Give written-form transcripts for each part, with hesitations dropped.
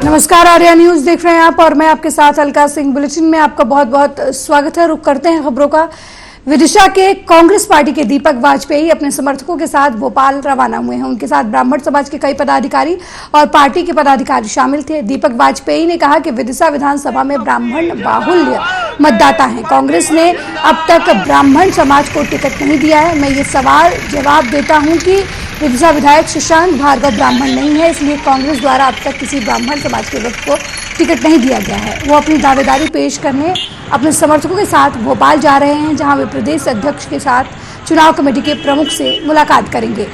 नमस्कार, आर्या न्यूज देख रहे हैं आप और मैं आपके साथ अलका सिंह। बुलेटिन में आपका बहुत बहुत स्वागत है। रुक करते हैं खबरों का। विदिशा के कांग्रेस पार्टी के दीपक वाजपेयी अपने समर्थकों के साथ भोपाल रवाना हुए हैं। उनके साथ ब्राह्मण समाज के कई पदाधिकारी और पार्टी के पदाधिकारी शामिल थे। दीपक वाजपेयी ने कहा कि विदिशा विधानसभा में ब्राह्मण बाहुल्य मतदाता हैं। कांग्रेस ने अब तक ब्राह्मण समाज को टिकट नहीं दिया है। मैं ये सवाल जवाब देता हूँ कि विदिशा विधायक शशांक भार्गव ब्राह्मण नहीं है, इसलिए कांग्रेस द्वारा अब तक किसी ब्राह्मण समाज के व्यक्ति को टिकट नहीं दिया गया है। वो अपनी दावेदारी पेश करने अपने समर्थकों के साथ भोपाल जा रहे हैं, जहां वे प्रदेश अध्यक्ष के साथ चुनाव कमेटी के प्रमुख से मुलाकात करेंगे।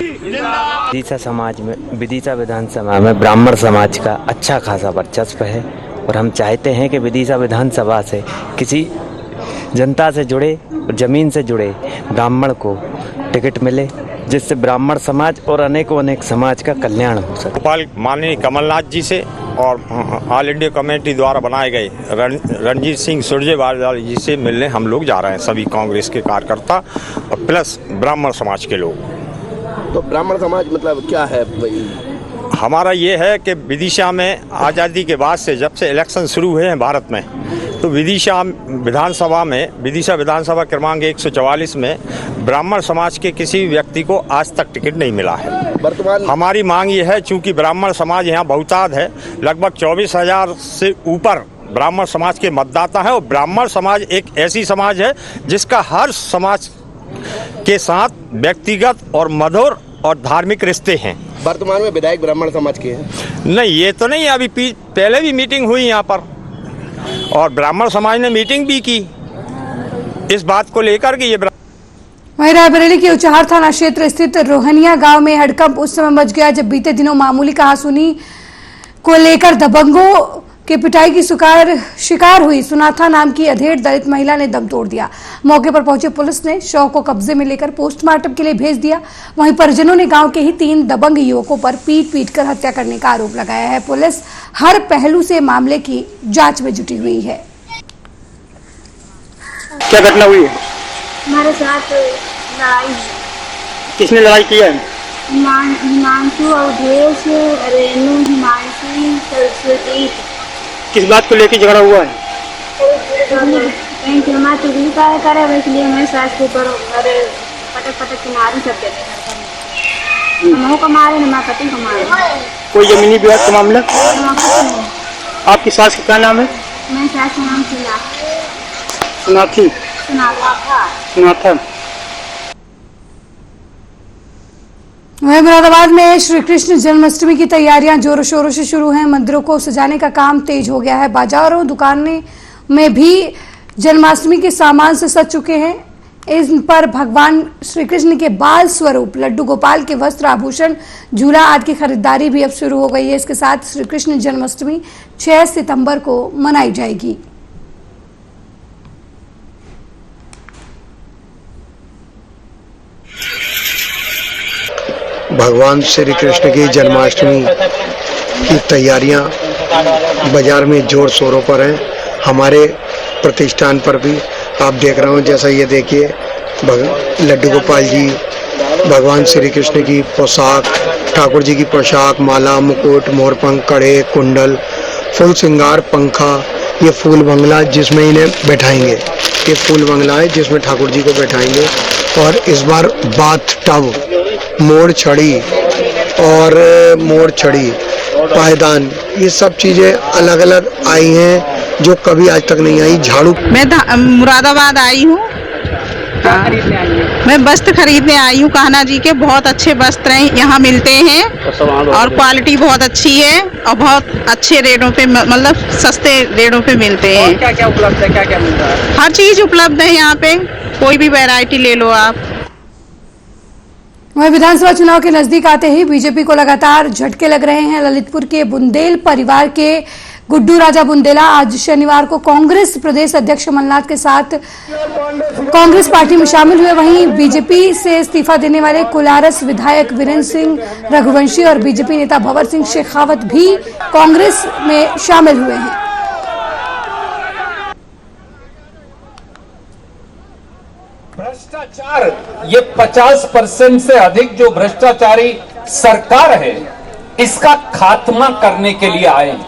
विदिशा समाज में, विदिशा विधानसभा में ब्राह्मण समाज का अच्छा खासा वर्चस्व है और हम चाहते हैं कि विदिशा विधानसभा से किसी जनता से जुड़े, जमीन से जुड़े ब्राह्मण को टिकट मिले, जिससे ब्राह्मण समाज और अनेक समाज का कल्याण हो सके। भोपाल माननीय कमलनाथ जी से और ऑल इंडिया कमेटी द्वारा बनाए गए रणजीत सिंह सुरजेवाला जी से मिलने हम लोग जा रहे हैं, सभी कांग्रेस के कार्यकर्ता और प्लस ब्राह्मण समाज के लोग। तो ब्राह्मण समाज मतलब क्या है भाई? हमारा ये है कि विदिशा में आज़ादी के बाद से जब से इलेक्शन शुरू हुए हैं भारत में, तो विदिशा विधानसभा क्रमांक 144 में ब्राह्मण समाज के किसी व्यक्ति को आज तक टिकट नहीं मिला है। वर्तमान हमारी मांग ये है, चूंकि ब्राह्मण समाज यहाँ बहुतायत है, लगभग 24,000 से ऊपर ब्राह्मण समाज के मतदाता हैं और ब्राह्मण समाज एक ऐसी समाज है जिसका हर समाज के साथ व्यक्तिगत और मधुर और धार्मिक रिश्ते हैं। वर्तमान में विधायक ब्राह्मण समाज के हैं? नहीं, ये तो नहीं। अभी पहले भी मीटिंग हुई यहाँ पर और ब्राह्मण समाज ने मीटिंग भी की इस बात को लेकर कि ये। वहीं रायबरेली के उचाहर थाना क्षेत्र स्थित रोहनिया गांव में हड़कंप उस समय मच गया जब बीते दिनों मामूली कहासुनी को लेकर दबंगों के पिटाई की शिकार हुई सुनाथा नाम की अधेड़ दलित महिला ने दम तोड़ दिया। मौके पर पहुंची पुलिस ने शव को कब्जे में लेकर पोस्टमार्टम के लिए भेज दिया। वहीं परिजनों ने गांव के ही 3 दबंग युवकों पर पीट कर हत्या करने का आरोप लगाया है। पुलिस हर पहलू से मामले की जांच में जुटी हुई है। क्या घटना हुई है? हमारे साथ लड़ाई। किसने लड़ाई किया है? हिमांशु, अवधेश, रेनू, हिमांशी, सरस्वती। किस बात को लेकर झगड़ा हुआ है? हमारा चुगली करे, इसलिए मैं सास के ऊपर पटक के मारी सकते थे। हम को मारे, हमारे पति को मारे। कोई जमीनी विवाद का मामला? आपकी सास का क्या नाम है? मैं सास का नाम सुनाथा। वहीं मुरादाबाद में श्री कृष्ण जन्माष्टमी की तैयारियां जोरों शोरों से शुरू हैं। मंदिरों को सजाने का काम तेज हो गया है। बाजारों, दुकानें में भी जन्माष्टमी के सामान से सज चुके हैं। इन पर भगवान श्री कृष्ण के बाल स्वरूप लड्डू गोपाल के वस्त्र, आभूषण, झूला आदि की खरीदारी भी अब शुरू हो गई है। इसके साथ श्री कृष्ण जन्माष्टमी 6 सितंबर को मनाई जाएगी। भगवान श्री कृष्ण की जन्माष्टमी की तैयारियां बाजार में जोर शोरों पर हैं। हमारे प्रतिष्ठान पर भी आप देख रहे हो, जैसा ये देखिए लड्डू गोपाल जी, भगवान श्री कृष्ण की पोशाक, ठाकुर जी की पोशाक, माला, मुकुट, मोरपंख, कड़े, कुंडल, फुल श्रृंगार, पंखा, ये फूल बंगला जिसमें इन्हें बैठाएंगे, ये फूल बंगला है जिसमें ठाकुर जी को बैठाएंगे। और इस बार बाथ टब, मोड़ छड़ी और पायदान, ये सब चीजें अलग अलग आई हैं जो कभी आज तक नहीं आई। झाड़ू। मैं मुरादाबाद आई हूँ। मैं वस्त्र खरीदने आई हूँ। कान्हा जी के बहुत अच्छे वस्त्र यहाँ मिलते हैं और क्वालिटी बहुत अच्छी है और बहुत अच्छे रेटों पे, मतलब सस्ते रेटों पे मिलते हैं। क्या क्या उपलब्ध है? क्या क्या मिलता है? हर चीज उपलब्ध है यहाँ पे, कोई भी वैरायटी ले लो आप। वहीं विधानसभा चुनाव के नजदीक आते ही बीजेपी को लगातार झटके लग रहे हैं। ललितपुर के बुंदेल परिवार के गुड्डू राजा बुंदेला आज शनिवार को कांग्रेस प्रदेश अध्यक्ष कमलनाथ के साथ कांग्रेस पार्टी में शामिल हुए। वहीं बीजेपी से इस्तीफा देने वाले कोलारस विधायक वीरेंद्र सिंह रघुवंशी और बीजेपी नेता भंवर सिंह शेखावत भी कांग्रेस में शामिल हुए हैं। भ्रष्टाचार, ये 50% से अधिक जो भ्रष्टाचारी सरकार है, इसका खात्मा करने के लिए आए हैं।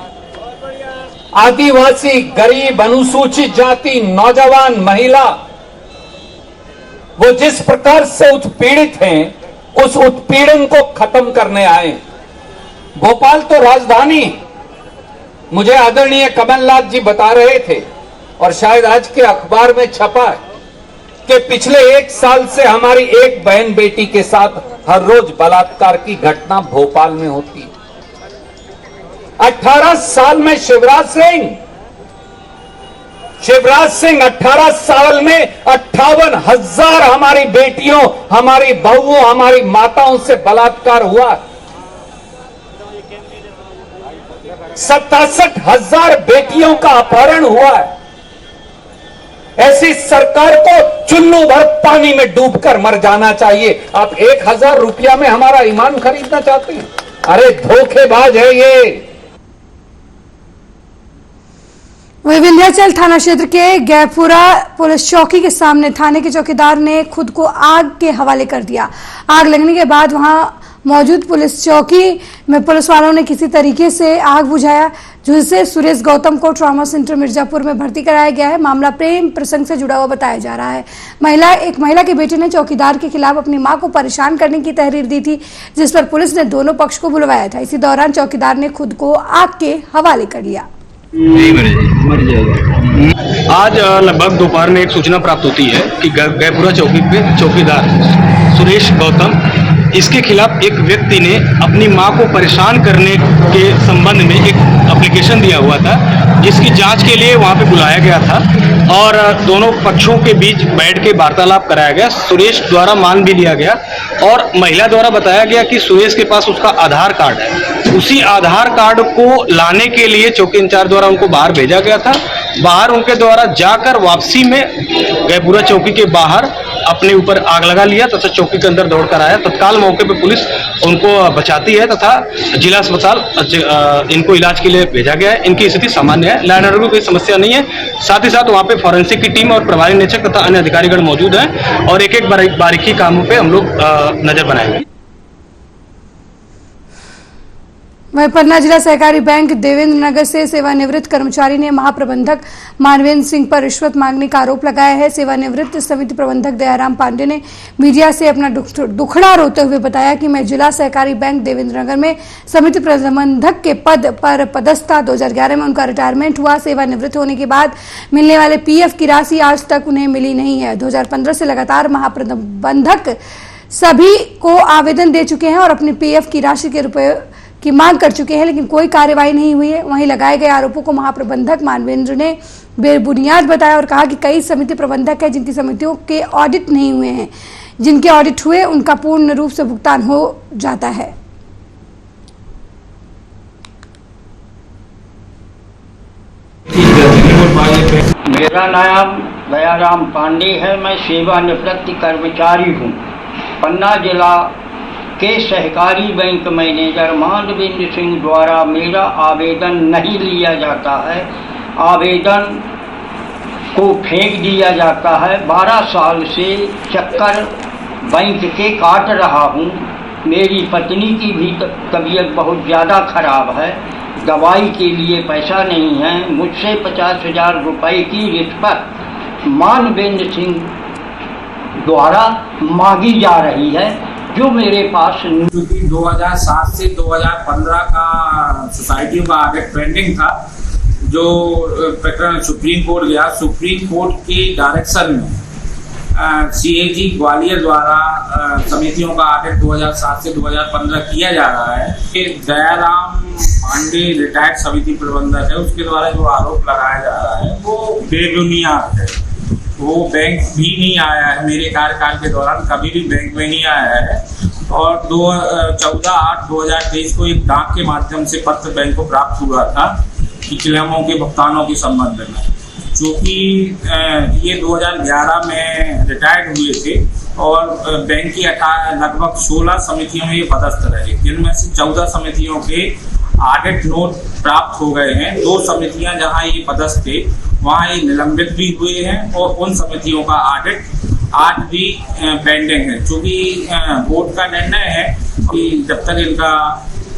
आदिवासी, गरीब, अनुसूचित जाति, नौजवान, महिला, वो जिस प्रकार से उत्पीड़ित हैं, उस उत्पीड़न को खत्म करने आए। भोपाल तो राजधानी, मुझे आदरणीय कमलनाथ जी बता रहे थे और शायद आज के अखबार में छपा है कि पिछले 1 साल से हमारी एक बहन बेटी के साथ हर रोज बलात्कार की घटना भोपाल में होती है। 18 साल में शिवराज सिंह 18 साल में 58,000 हमारी बेटियों, हमारी बहुओं, हमारी माताओं से बलात्कार हुआ। 67,000 बेटियों का अपहरण हुआ है। ऐसी सरकार को चुल्लू भर पानी में डूबकर मर जाना चाहिए। आप 1,000 रुपया में हमारा ईमान खरीदना चाहते हैं? अरे धोखेबाज है ये। वही विंध्याचल थाना क्षेत्र के गैपुरा पुलिस चौकी के सामने थाने के चौकीदार ने खुद को आग के हवाले कर दिया। आग लगने के बाद वहां मौजूद पुलिस चौकी में पुलिस वालों ने किसी तरीके से आग बुझाया, जिससे सुरेश गौतम को ट्रॉमा सेंटर मिर्जापुर में भर्ती कराया गया है। मामला प्रेम प्रसंग से जुड़ा हुआ बताया जा रहा है। एक महिला के बेटे ने चौकीदार के खिलाफ अपनी मां को परेशान करने की तहरीर दी थी, जिस पर पुलिस ने दोनों पक्ष को बुलवाया था। इसी दौरान चौकीदार ने खुद को आग के हवाले कर लिया। आज लगभग दोपहर में एक सूचना प्राप्त होती है कि गैपुरा चौकी पे चौकीदार सुरेश गौतम, इसके खिलाफ एक व्यक्ति ने अपनी मां को परेशान करने के संबंध में एक एप्लीकेशन दिया हुआ था, जिसकी जांच के लिए वहां पे बुलाया गया था और दोनों पक्षों के बीच बैठ के वार्तालाप कराया गया। सुरेश द्वारा मान भी लिया गया और महिला द्वारा बताया गया कि सुरेश के पास उसका आधार कार्ड है। उसी आधार कार्ड को लाने के लिए चौकी इंचार्ज द्वारा उनको बाहर भेजा गया था। बाहर उनके द्वारा जाकर वापसी में गैपुरा चौकी के बाहर अपने ऊपर आग लगा लिया तथा चौकी के अंदर दौड़ कर आया। तत्काल मौके पर पुलिस उनको बचाती है तथा जिला अस्पताल इनको इलाज के लिए भेजा गया है। इनकी स्थिति सामान्य है, लैंड ऑर्डर की कोई समस्या नहीं है। साथ ही साथ वहाँ पे फॉरेंसिक की टीम और प्रभारी निरीक्षक तथा अन्य अधिकारीगण मौजूद हैं और एक एक बारीकी कामों पे हम लोग नजर बनाएंगे। वहीं पन्ना जिला सहकारी बैंक देवेंद्र नगर से सेवानिवृत्त कर्मचारी ने महाप्रबंधक मानवेंद्र सिंह पर रिश्वत मांगने का आरोप लगाया है। सेवानिवृत्त समिति प्रबंधक दयाराम पांडे ने मीडिया से अपना दुखड़ा रोते हुए बताया कि मैं जिला सहकारी बैंक देवेंद्र नगर में समिति प्रबंधक के पद पर पदस्थ था। 2011 में उनका रिटायरमेंट हुआ। सेवानिवृत्त होने के बाद मिलने वाले पीएफ की राशि आज तक उन्हें मिली नहीं है। 2015 से लगातार महाप्रबंधक सभी को आवेदन दे चुके हैं और अपनी पीएफ की राशि के रुपए की मांग कर चुके हैं, लेकिन कोई कार्रवाई नहीं हुई है। वहीं लगाए गए आरोपों को महाप्रबंधक मानवेंद्र ने बेबुनियाद बताया और कहा कि कई समिति प्रबंधक हैं जिनकी समितियों के ऑडिट नहीं हुए हैं। जिनके ऑडिट हुए उनका पूर्ण रूप से भुगतान हो जाता है। मेरा नाम दयाराम पांडे है। मैं सेवानिवृत्त कर्मचारी हूँ। पन्ना जिला के सहकारी बैंक मैनेजर मानवेंद्र सिंह द्वारा मेरा आवेदन नहीं लिया जाता है। आवेदन को फेंक दिया जाता है। 12 साल से चक्कर बैंक के काट रहा हूँ। मेरी पत्नी की भी तबीयत बहुत ज़्यादा खराब है। दवाई के लिए पैसा नहीं है। मुझसे 50,000 रुपये की रिश्वत मानवेंद्र सिंह द्वारा मांगी जा रही है, जो मेरे पास। क्योंकि 2007 से 2015 का सोसाइटियों का ऑडिट पेंडिंग था, जो प्रकरण सुप्रीम कोर्ट गया। सुप्रीम कोर्ट की डायरेक्शन में सीएजी ग्वालियर द्वारा समितियों का ऑडिट 2007 से 2015 किया जा रहा है। दयाराम पांडे रिटायर्ड समिति प्रबंधक है, उसके द्वारा जो आरोप लगाया जा रहा है वो बेबुनियाद है। वो बैंक भी नहीं आया है, मेरे कार्यकाल के दौरान कभी भी बैंक में नहीं आया है। और 14/8/2023 को एक डाक के माध्यम से पत्र बैंक को प्राप्त हुआ था पिछलेमों के भुगतानों के संबंध में, चूँकि ये 2011 में रिटायर्ड हुए थे और बैंक की लगभग 16 समितियों में ये पदस्थ रहे, जिनमें से 14 समितियों के ऑडिट नोट प्राप्त हो गए हैं। 2 समितियां जहां ये पदस्थ थे वहां ये निलंबित भी हुए हैं और उन समितियों का ऑडिट आज भी पेंडिंग है। चूँकि बोर्ड का निर्णय है कि जब तक इनका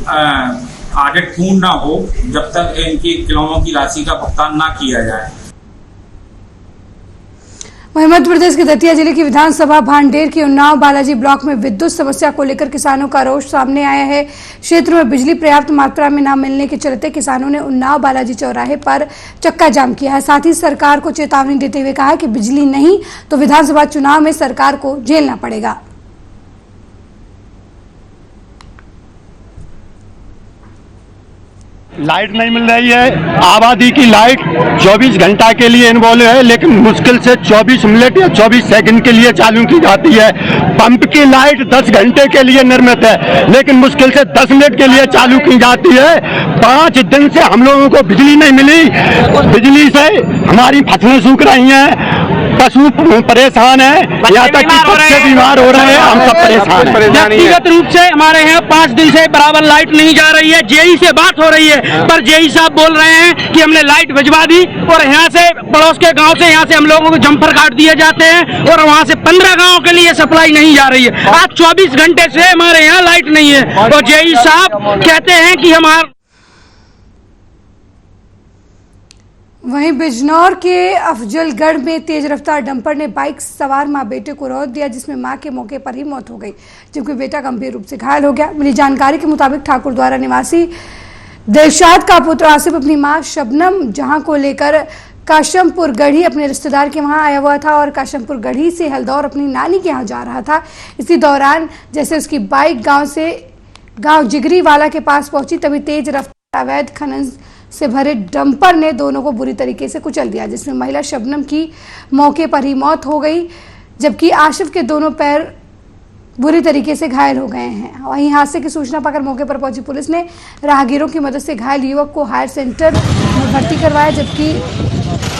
ऑडिट पूर्ण ना हो जब तक इनकी क्लेमों की राशि का भुगतान ना किया जाए। वहीं मध्य प्रदेश के दतिया जिले की विधानसभा भांडेर के उन्नाव बालाजी ब्लॉक में विद्युत समस्या को लेकर किसानों का रोष सामने आया है। क्षेत्र में बिजली पर्याप्त मात्रा में न मिलने के चलते किसानों ने उन्नाव बालाजी चौराहे पर चक्का जाम किया है। साथ ही सरकार को चेतावनी देते हुए कहा कि बिजली नहीं तो विधानसभा चुनाव में सरकार को झेलना पड़ेगा। लाइट नहीं मिल रही है। आबादी की लाइट 24 घंटा के लिए इन्वॉल्व है, लेकिन मुश्किल से 24 मिनट या 24 सेकंड के लिए चालू की जाती है। पंप की लाइट 10 घंटे के लिए निर्मित है, लेकिन मुश्किल से 10 मिनट के लिए चालू की जाती है। 5 दिन से हम लोगों को बिजली नहीं मिली। बिजली से हमारी फसलें सूख रही हैं, पशु परेशान है, यहाँ तक कि बच्चे बीमार हो रहे हैं, हम सब परेशान हैं। व्यक्तिगत रूप से हमारे यहाँ 5 दिन से बराबर लाइट नहीं जा रही है। जेई से बात हो रही है, पर जेई साहब बोल रहे हैं कि हमने लाइट भिजवा दी और यहाँ से पड़ोस के गांव से यहाँ से हम लोगों को जम्पर काट दिए जाते हैं और वहाँ से 15 गांवों के लिए सप्लाई नहीं जा रही है। आज 24 घंटे से हमारे यहाँ लाइट नहीं है और जेई साहब कहते हैं कि हमारा। वहीं बिजनौर के अफजलगढ़ में तेज रफ्तार डंपर ने बाइक सवार मां बेटे को रौंद दिया, जिसमें मां के मौके पर ही मौत हो गई, जबकि बेटा गंभीर रूप से घायल हो गया। मिली जानकारी के मुताबिक ठाकुर द्वारा निवासी दिलशाद का पुत्र आसिफ अपनी मां शबनम जहां को लेकर काशमपुर गढ़ी अपने रिश्तेदार के वहां आया हुआ था और काशमपुर गढ़ी से हल्दौर अपनी नानी के यहाँ जा रहा था। इसी दौरान जैसे उसकी बाइक गांव जिगरी वाला के पास पहुंची, तभी तेज रफ्तार अवैध खनन से भरे डंपर ने दोनों को बुरी तरीके से कुचल दिया, जिसमें महिला शबनम की मौके पर ही मौत हो गई, जबकि आशिफ के दोनों पैर बुरी तरीके से घायल हो गए हैं। वहीं हादसे की सूचना पाकर मौके पर पहुंची पुलिस ने राहगीरों की मदद से घायल युवक को हायर सेंटर में भर्ती करवाया, जबकि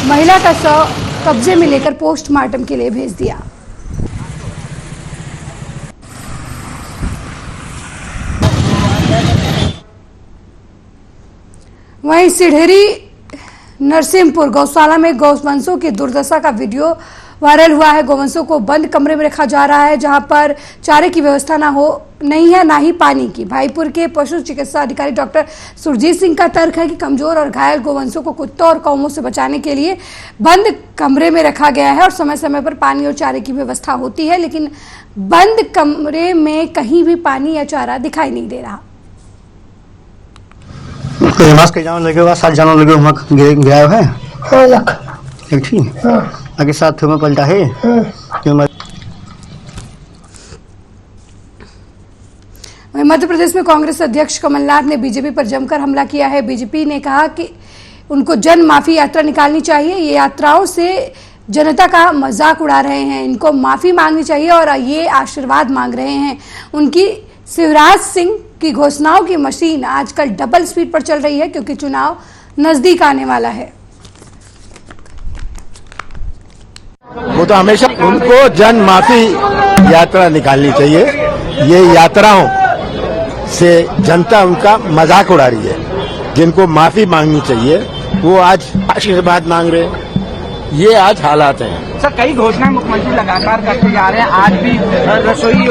महिला का शव कब्जे में लेकर पोस्टमार्टम के लिए भेज दिया। वहीं सिढ़ेरी नरसिंहपुर गौशाला में गौवंशों की दुर्दशा का वीडियो वायरल हुआ है। गौवंशों को बंद कमरे में रखा जा रहा है, जहां पर चारे की व्यवस्था नहीं है, ना ही पानी की। भाईपुर के पशु चिकित्सा अधिकारी डॉक्टर सुरजीत सिंह का तर्क है कि कमजोर और घायल गौवंशों को कुत्तों और कौवों से बचाने के लिए बंद कमरे में रखा गया है और समय समय पर पानी और चारे की व्यवस्था होती है, लेकिन बंद कमरे में कहीं भी पानी या चारा दिखाई नहीं दे रहा। के जानवर लगे हुआ 7 जानवर लगे हुआ गया है। हाँ, एक ठीक। हाँ। आगे साथ में पलटा है। हाँ। मध्य प्रदेश में कांग्रेस अध्यक्ष कमलनाथ ने बीजेपी पर जमकर हमला किया है। बीजेपी ने कहा कि उनको जन माफी यात्रा निकालनी चाहिए। ये यात्राओं से जनता का मजाक उड़ा रहे हैं, इनको माफी मांगनी चाहिए और ये आशीर्वाद मांग रहे हैं। उनकी शिवराज सिंह की घोषणाओं की मशीन आजकल डबल स्पीड पर चल रही है, क्योंकि चुनाव नजदीक आने वाला है। वो तो हमेशा उनको जन माफी यात्रा निकालनी चाहिए। ये यात्राओं से जनता उनका मजाक उड़ा रही है। जिनको माफी मांगनी चाहिए वो आज आशीर्वाद मांग रहे हैं। ये आज हालात हैं। सर, कई घोषणाएं मुख्यमंत्री लगातार करते जा रहे हैं। आज भी रसोई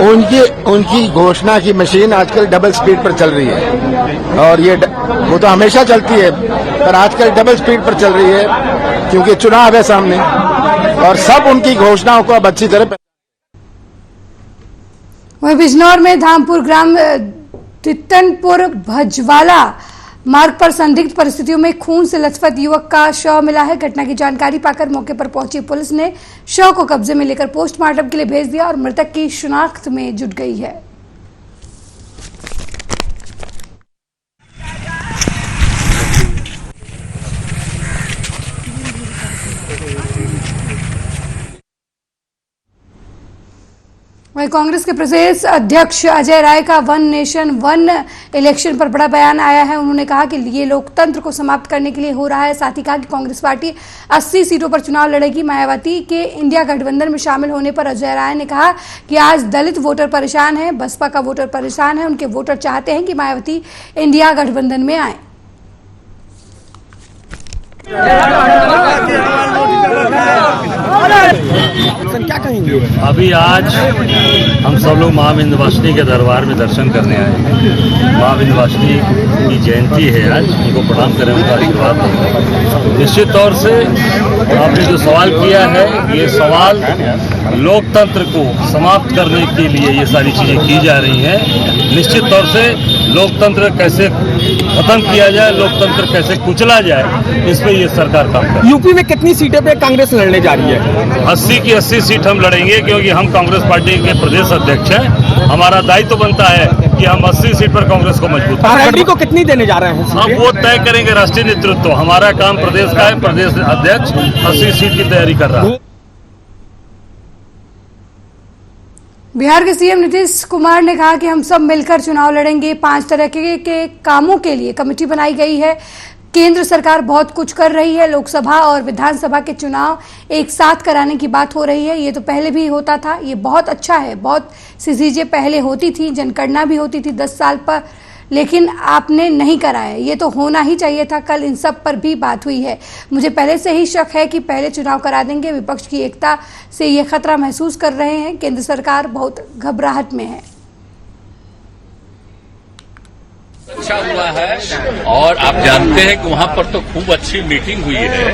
उनकी घोषणा की मशीन आजकल डबल स्पीड पर चल रही है और ये वो तो हमेशा चलती है, पर आजकल डबल स्पीड पर चल रही है क्योंकि चुनाव है सामने और सब उनकी घोषणाओं को अब अच्छी तरह। वहीं बिजनौर में धामपुर ग्राम तितनपुर भजवाला मार्ग पर संदिग्ध परिस्थितियों में खून से लथपथ युवक का शव मिला है। घटना की जानकारी पाकर मौके पर पहुंची पुलिस ने शव को कब्जे में लेकर पोस्टमार्टम के लिए भेज दिया और मृतक की शिनाख्त में जुट गई है। वहीं कांग्रेस के प्रदेश अध्यक्ष अजय राय का वन नेशन वन इलेक्शन पर बड़ा बयान आया है। उन्होंने कहा कि ये लोकतंत्र को समाप्त करने के लिए हो रहा है। साथ ही कहा कि कांग्रेस पार्टी 80 सीटों पर चुनाव लड़ेगी। मायावती के इंडिया गठबंधन में शामिल होने पर अजय राय ने कहा कि आज दलित वोटर परेशान है, बसपा का वोटर परेशान है। उनके वोटर चाहते हैं कि मायावती इंडिया गठबंधन में आए। क्या कहेंगे? अभी आज हम सब लोग माँ विंध्यवासिनी के दरबार में दर्शन करने आए हैं। माँ विंध्यवासिनी की जयंती है आज, उनको प्रणाम करें, उनका आशीर्वाद लें। निश्चित तौर से आपने जो सवाल किया है, ये सवाल लोकतंत्र को समाप्त करने के लिए ये सारी चीज़ें की जा रही हैं। निश्चित तौर से लोकतंत्र कैसे खत्म किया जाए, लोकतंत्र कैसे कुचला जाए, इस पे ये सरकार काम कर रही है। यूपी में कितनी सीटें पे कांग्रेस लड़ने जा रही है? 80 की 80 सीट हम लड़ेंगे, क्योंकि हम कांग्रेस पार्टी के प्रदेश अध्यक्ष हैं। हमारा दायित्व तो बनता है कि हम 80 सीट पर कांग्रेस को मजबूत करें। आरएलडी को कितनी देने जा रहे हैं? हम वो तय करेंगे राष्ट्रीय नेतृत्व। हमारा काम प्रदेश का है, प्रदेश अध्यक्ष 80 सीट की तैयारी कर रहा है। बिहार के सीएम नीतीश कुमार ने कहा कि हम सब मिलकर चुनाव लड़ेंगे। 5 तरह के कामों के लिए कमेटी बनाई गई है। केंद्र सरकार बहुत कुछ कर रही है। लोकसभा और विधानसभा के चुनाव एक साथ कराने की बात हो रही है। ये तो पहले भी होता था, ये बहुत अच्छा है। बहुत सी चीजें पहले होती थी, जनगणना भी होती थी 10 साल पर, लेकिन आपने नहीं कराया। ये तो होना ही चाहिए था। कल इन सब पर भी बात हुई है। मुझे पहले से ही शक है कि पहले चुनाव करा देंगे। विपक्ष की एकता से ये खतरा महसूस कर रहे हैं। केंद्र सरकार बहुत घबराहट में है। अच्छा हुआ है, और आप जानते हैं कि वहां पर तो खूब अच्छी मीटिंग हुई है,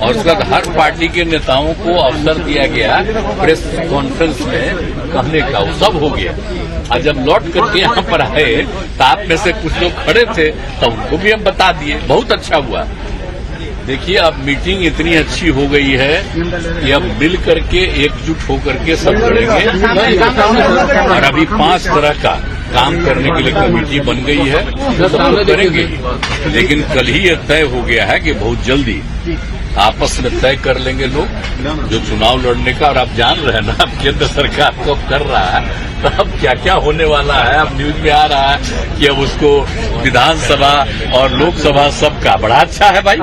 और उसके बाद हर पार्टी के नेताओं को अवसर दिया गया प्रेस कॉन्फ्रेंस में कहने का, वो सब हो गया। और जब लौट करके यहाँ पर आए तो आप में से कुछ लोग खड़े थे, तो उनको भी हम बता दिए। बहुत अच्छा हुआ। देखिए, अब मीटिंग इतनी अच्छी हो गई है कि अब मिल करके एकजुट होकर के सब लड़ेंगे। और अभी 5 तरह का काम करने के लिए कमेटी बन गई है, सब लोग करेंगे। लेकिन कल ही यह तय हो गया है कि बहुत जल्दी आपस में तय कर लेंगे लोग जो चुनाव लड़ने का। और आप जान रहे हैं ना, अब केंद्र सरकार तो कर रहा है, तो अब क्या क्या होने वाला है। अब न्यूज में आ रहा है कि अब उसको विधानसभा और लोकसभा सबका बड़ा अच्छा है भाई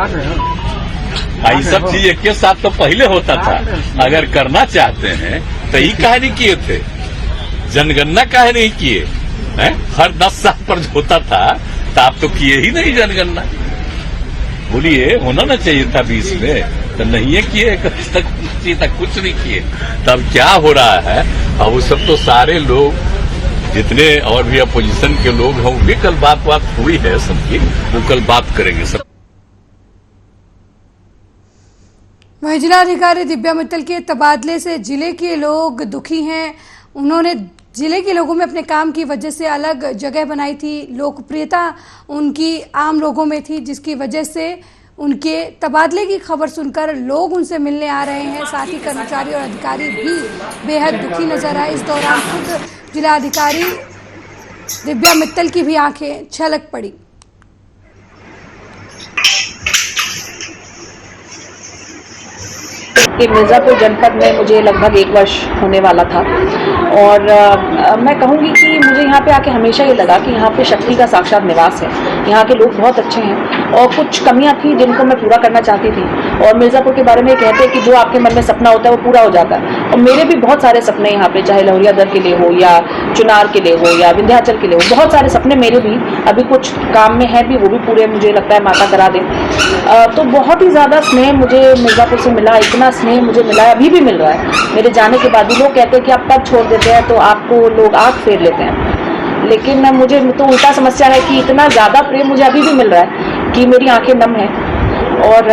सब चीज एक के साथ तो पहले होता था। अगर करना चाहते हैं तो ही काहे नहीं किए थे, जनगणना काहे नहीं किए हैं? हर 10 साल पर होता था, तो आप तो किए ही नहीं जनगणना। बोलिए, होना ना चाहिए था 20 में, तो नहीं है किए, तक कुछ नहीं किए। तब क्या हो रहा है? अब वो सब तो सारे लोग जितने और भी अपोजिशन के लोग हैं, वो भी कल बात हुई है सबकी, वो कल बात करेंगे सब। वहीं जिलाधिकारी दिव्या मित्तल के तबादले से जिले के लोग दुखी हैं। उन्होंने जिले के लोगों में अपने काम की वजह से अलग जगह बनाई थी। लोकप्रियता उनकी आम लोगों में थी, जिसकी वजह से उनके तबादले की खबर सुनकर लोग उनसे मिलने आ रहे हैं। साथ ही कर्मचारी और अधिकारी भी बेहद दुखी नजर आए। इस दौरान खुद जिलाधिकारी दिव्या मित्तल की भी आंखें छलक पड़ी। कि मिर्ज़ापुर जनपद में मुझे लगभग 1 वर्ष होने वाला था, और मैं कहूँगी कि मुझे यहाँ पे आके हमेशा ये लगा कि यहाँ पे शक्ति का साक्षात निवास है। यहाँ के लोग बहुत अच्छे हैं, और कुछ कमियाँ थी जिनको मैं पूरा करना चाहती थी। और मिर्ज़ापुर के बारे में कहते हैं कि जो आपके मन में सपना होता है वो पूरा हो जाता है, और मेरे भी बहुत सारे सपने यहाँ पे, चाहे लहुरिया दर के लिए हो या चुनार के लिए हो या विंध्याचल के लिए हो, बहुत सारे सपने मेरे भी अभी कुछ काम में है भी, वो भी पूरे मुझे लगता है माता करा दे। तो बहुत ही ज़्यादा स्नेह मुझे मिर्ज़ापुर से मिला, इतना स्नेह मुझे मिला है, अभी भी मिल रहा है। मेरे जाने के बाद भी लोग कहते हैं कि आप पद छोड़ देते हैं तो आपको लोग आंख फेर लेते हैं, लेकिन मुझे तो उल्टा समस्या है कि इतना ज़्यादा प्रेम मुझे अभी भी मिल रहा है कि मेरी आंखें नम हैं। और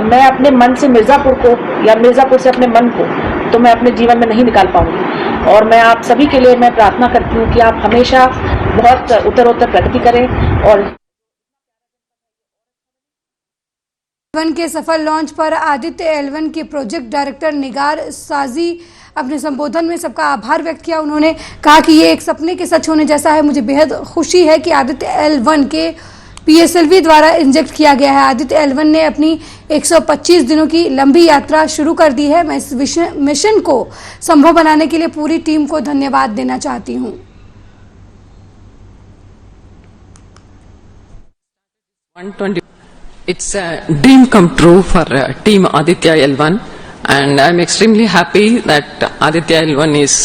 मैं अपने मन से मिर्ज़ापुर को या मिर्ज़ापुर से अपने मन को तो मैं अपने जीवन में नहीं निकाल पाऊंगी। और मैं आप सभी के लिए मैं प्रार्थना करती हूँ कि आप हमेशा बहुत उत्तरोत्तर प्रगति करें। और L1 के सफल लॉन्च पर आदित्य L1 के प्रोजेक्ट डायरेक्टर निगार साजी अपने संबोधन में सबका आभार व्यक्त किया। उन्होंने कहा कि ये एक सपने के सच होने जैसा है। मुझे बेहद खुशी है कि आदित्य L1 के PSLV द्वारा इंजेक्ट किया गया है। आदित्य L1 ने अपनी 125 दिनों की लंबी यात्रा शुरू कर दी है। मैं इस मिशन को संभव बनाने के लिए पूरी टीम को धन्यवाद देना चाहती हूँ। It's a dream come true for Team Aditya L1, and I'm extremely happy that Aditya L1 is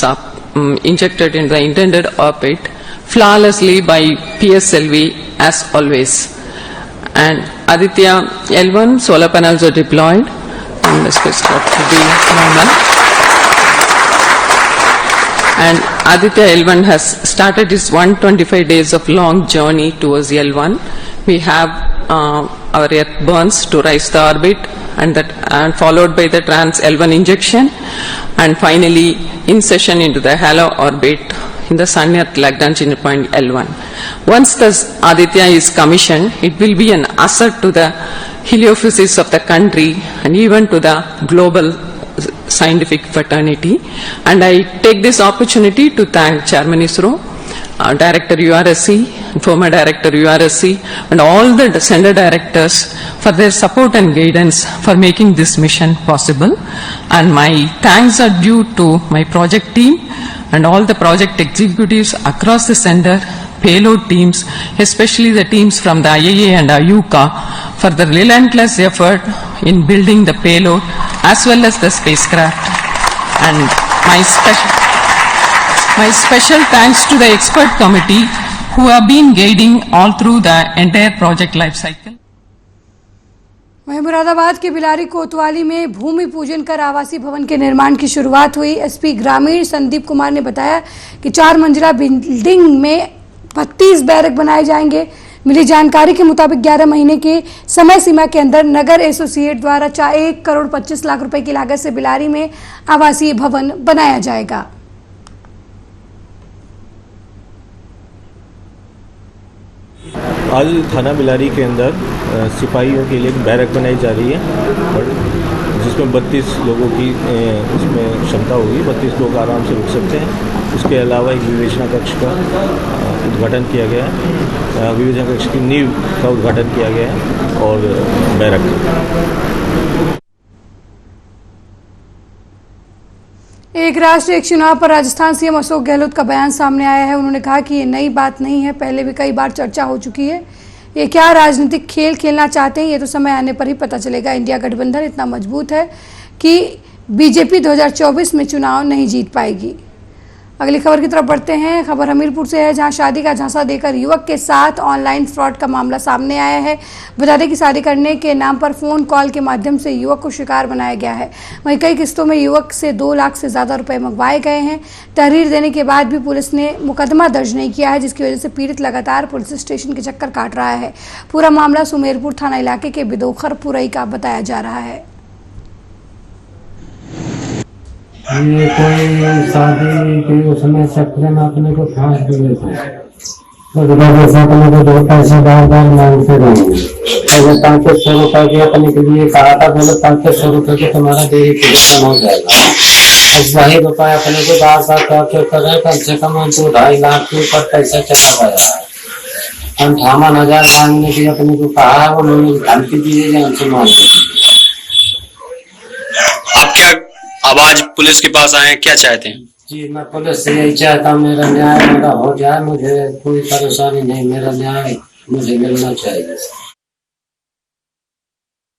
injected in the intended orbit flawlessly by PSLV as always. And Aditya L1 solar panels are deployed, and the spacecraft to be normal. And Aditya L1 has started its 125 days of long journey towards L1. We have our Earth burns to rise the orbit, and followed by the trans L1 injection, and finally insertion into the halo orbit in the Sun Earth Lagrange point L1. Once the Aditya is commissioned, it will be an asset to the heliophysics of the country and even to the global scientific fraternity. And I take this opportunity to thank Chairman ISRO, Director URSC, former Director URSC, and all the Center Directors for their support and guidance for making this mission possible. And my thanks are due to my project team and all the project executives across the center, payload teams, especially the teams from the IAA and IUCA, for the relentless effort in building the payload as well as the spacecraft. And my special thanks to the expert committee who have been guiding all through the entire project life cycle. वहीं मुरादाबाद के बिलारी कोतवाली में भूमि पूजन कर आवासीय भवन के निर्माण की शुरुआत हुई। एसपी ग्रामीण संदीप कुमार ने बताया कि 4 मंजिला बिल्डिंग में 32 बैरक बनाए जाएंगे। मिली जानकारी के मुताबिक 11 महीने के समय सीमा के अंदर नगर एसोसिएट द्वारा 1 करोड़ 25 लाख रुपए की लागत से बिलारी में आवासीय भवन बनाया जाएगा। आज थाना बिलारी के अंदर सिपाहियों के लिए एक बैरक बनाई जा रही है और जिसमें 32 लोगों की उसमें क्षमता होगी। 32 लोग आराम से रुक सकते हैं। उसके अलावा एक विवेचना कक्ष का उद्घाटन किया गया है। विवेचना कक्ष की नींव का उद्घाटन किया गया है और बैरक। एक राष्ट्र एक चुनाव पर राजस्थान सीएम अशोक गहलोत का बयान सामने आया है। उन्होंने कहा कि ये नई बात नहीं है, पहले भी कई बार चर्चा हो चुकी है। ये क्या राजनीतिक खेल खेलना चाहते हैं, ये तो समय आने पर ही पता चलेगा। इंडिया गठबंधन इतना मजबूत है कि बीजेपी 2024 में चुनाव नहीं जीत पाएगी। अगली खबर की तरफ बढ़ते हैं। खबर हमीरपुर से है, जहां शादी का झांसा देकर युवक के साथ ऑनलाइन फ्रॉड का मामला सामने आया है। बता दें कि शादी करने के नाम पर फोन कॉल के माध्यम से युवक को शिकार बनाया गया है। वहीं कई किस्तों में युवक से 2 लाख से ज़्यादा रुपए मंगवाए गए हैं। तहरीर देने के बाद भी पुलिस ने मुकदमा दर्ज नहीं किया है, जिसकी वजह से पीड़ित लगातार पुलिस स्टेशन के चक्कर काट रहा है। पूरा मामला सुमेरपुर थाना इलाके के बिदोखर पुरई का बताया जा रहा है। ये कोई शादी के उसमें चक्कर में अपने को फांस दिए थे, तो जैसा अपने को 2 पैसे बार मांगते रहे। पहले 500 रुपए के अपने के लिए कहा था, बोले 500 रुपए के तुम्हारा वेरिफिकेशन हो जाएगा। अब वही रुपये अपने को बार क्या करे, कम से कम 2-2.5 लाख के ऊपर पैसा चला गया है। 58,000 मांगने की अपने को कहा, उन्होंने धमकी दी है हमसे मांगते। आप क्या अब आज पुलिस के पास आए, क्या चाहते हैं? जी मैं पुलिस से यही चाहता हूँ, मेरा न्याय मेरा हो जाए। मुझे कोई परेशानी नहीं, मेरा न्याय मुझे मिलना चाहिए।